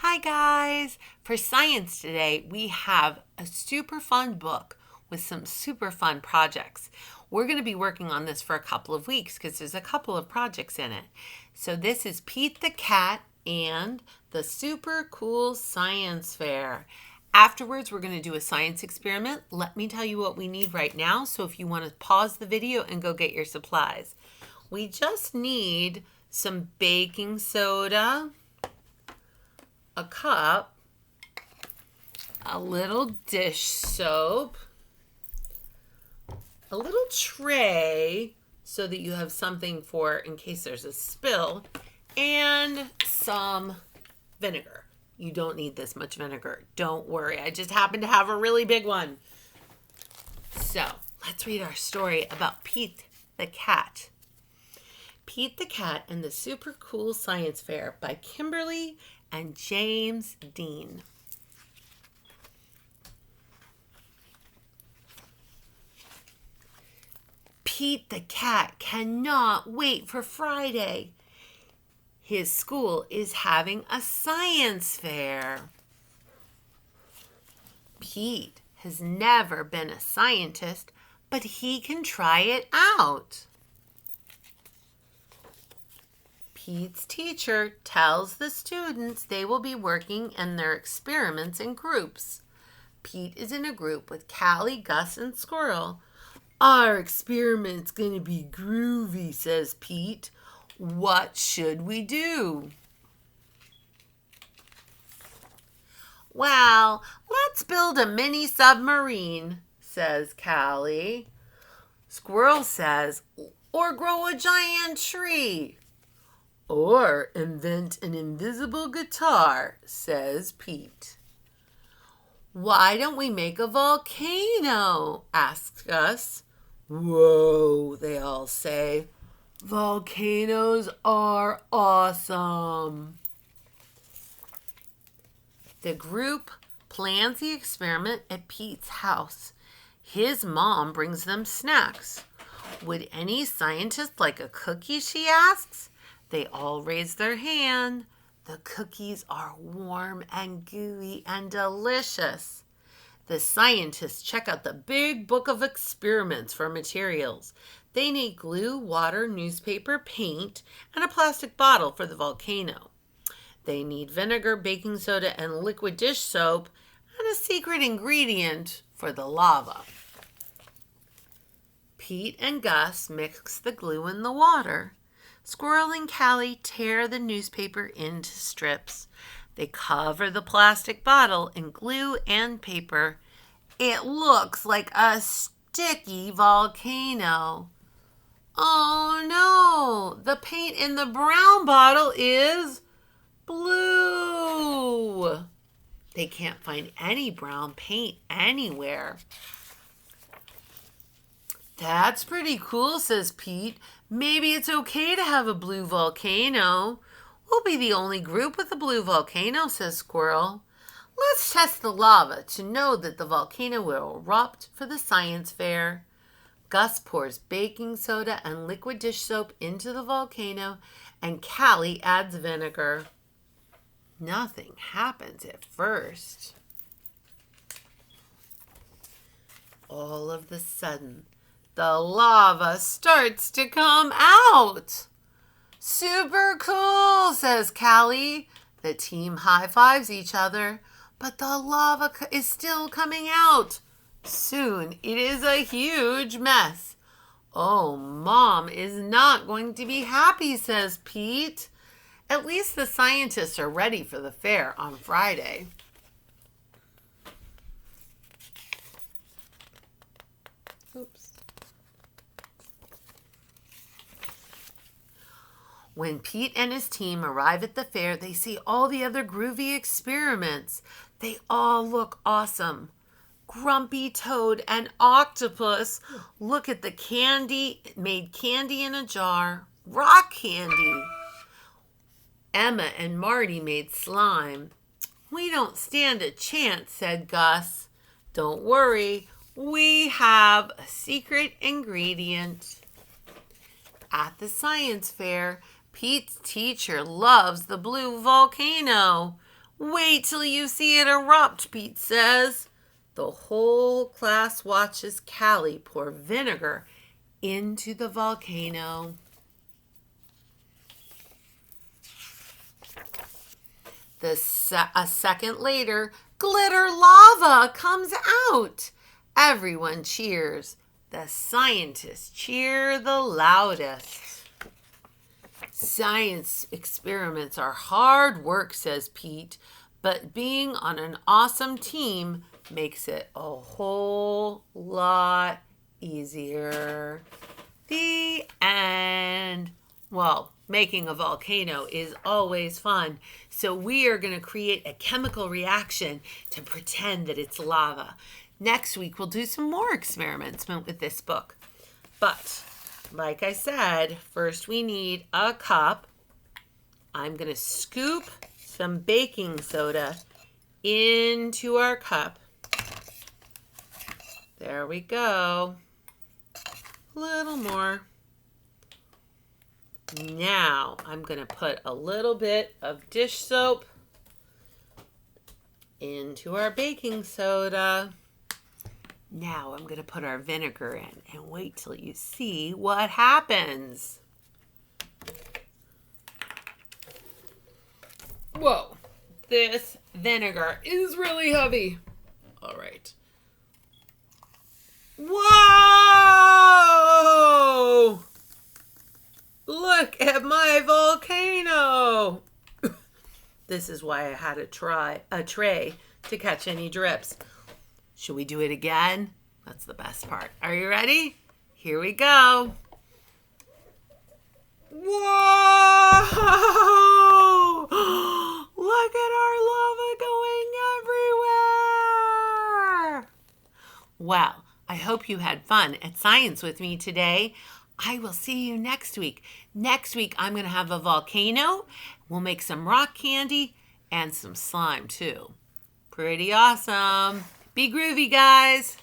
Hi guys! For science today, we have a super fun book with some super fun projects. We're going to be working on this for a couple of weeks because there's a couple of projects in it. So this is Pete the Cat and the Super Cool Science Fair. Afterwards, we're going to do a science experiment. Let me tell you what we need right now. So if you want to pause the video and go get your supplies. We just need some baking soda, a cup, a little dish soap, a little tray so that you have something for in case there's a spill, and some vinegar. You don't need this much vinegar. Don't worry. I just happen to have a really big one. So let's read our story about Pete the Cat. Pete the Cat and the Super Cool Science Fair by Kimberly and James Dean. Pete the Cat cannot wait for Friday. His school is having a science fair. Pete has never been a scientist, but he can try it out. Pete's teacher tells the students they will be working in their experiments in groups. Pete is in a group with Callie, Gus, and Squirrel. Our experiment's gonna be groovy, says Pete. What should we do? Well, let's build a mini submarine, says Callie. Squirrel says, or grow a giant tree. Or invent an invisible guitar, says Pete. Why don't we make a volcano? Asks Gus. Whoa, they all say. Volcanoes are awesome. The group plans the experiment at Pete's house. His mom brings them snacks. Would any scientist like a cookie, she asks. They all raise their hand. The cookies are warm and gooey and delicious. The scientists check out the big book of experiments for materials. They need glue, water, newspaper, paint, and a plastic bottle for the volcano. They need vinegar, baking soda, and liquid dish soap, and a secret ingredient for the lava. Pete and Gus mix the glue in the water. Squirrel and Callie tear the newspaper into strips. They cover the plastic bottle in glue and paper. It looks like a sticky volcano. Oh no! The paint in the brown bottle is blue. They can't find any brown paint anywhere. That's pretty cool, says Pete. Maybe it's okay to have a blue volcano. We'll be the only group with a blue volcano, says Squirrel. Let's test the lava to know that the volcano will erupt for the science fair. Gus pours baking soda and liquid dish soap into the volcano, and Callie adds vinegar. Nothing happens at first. All of a sudden, the lava starts to come out. Super cool, says Callie. The team high-fives each other, but the lava is still coming out. Soon it is a huge mess. Oh, Mom is not going to be happy, says Pete. At least the scientists are ready for the fair on Friday. Oops. When Pete and his team arrive at the fair, they see all the other groovy experiments. They all look awesome. Grumpy Toad and Octopus look at the made candy in a jar, rock candy. Emma and Marty made slime. We don't stand a chance, said Gus. Don't worry, we have a secret ingredient. At the science fair, Pete's teacher loves the blue volcano. Wait till you see it erupt, Pete says. The whole class watches Callie pour vinegar into the volcano. A second later, glitter lava comes out. Everyone cheers. The scientists cheer the loudest. Science experiments are hard work, says Pete, but being on an awesome team makes it a whole lot easier. The end. Well, making a volcano is always fun, so we are going to create a chemical reaction to pretend that it's lava. Next week, we'll do some more experiments with this book. But, like I said, first we need a cup. I'm going to scoop some baking soda into our cup. There we go. A little more. Now, I'm going to put a little bit of dish soap into our baking soda. Now, I'm going to put our vinegar in and wait till you see what happens. Whoa, this vinegar is really heavy. All right. Whoa! Look at my volcano. This is why I had a tray to catch any drips. Should we do it again? That's the best part. Are you ready? Here we go. Whoa! Look at our lava going everywhere. Well, I hope you had fun at science with me today. I will see you next week. Next week, I'm going to have a volcano. We'll make some rock candy and some slime too. Pretty awesome. Be groovy, guys.